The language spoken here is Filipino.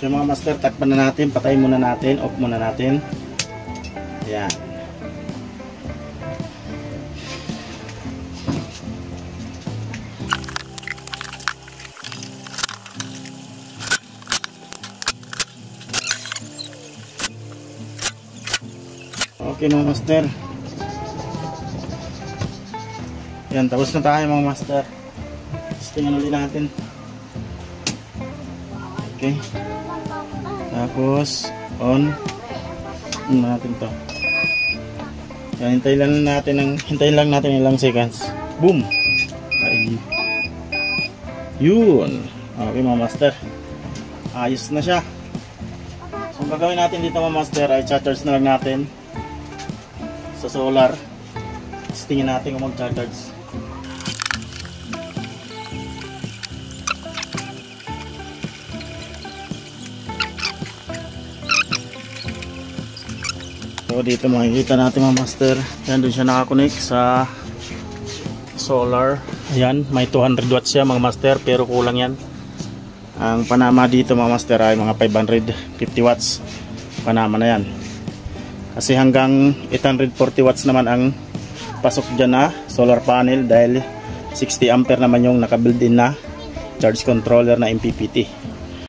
So mga master, takpan na natin, patayin muna natin, off muna natin. Ayan. Okay mga master. Yan, tapos na tayo mga master. Tingnan ulit natin. Okay. Tapos on natin to. Yan, hintayin lang natin ilang seconds. Boom. Ay. Yun. Okay mga master. Ayos na siya. So ang gagawin natin dito mga master ay charge na lang natin sa solar. Tapos tingnan natin kung mag-charge. So dito makikita natin mga master. Yan, doon siya nakakonect sa solar. Ayan, may 200 watts siya mga master, pero kulang yan. Ang panama dito mga master ay mga 550 watts. Panama na yan. Kasi hanggang 840 watts naman ang pasok dyan na solar panel, dahil 60 ampere naman yung nakabuild in na charge controller na MPPT.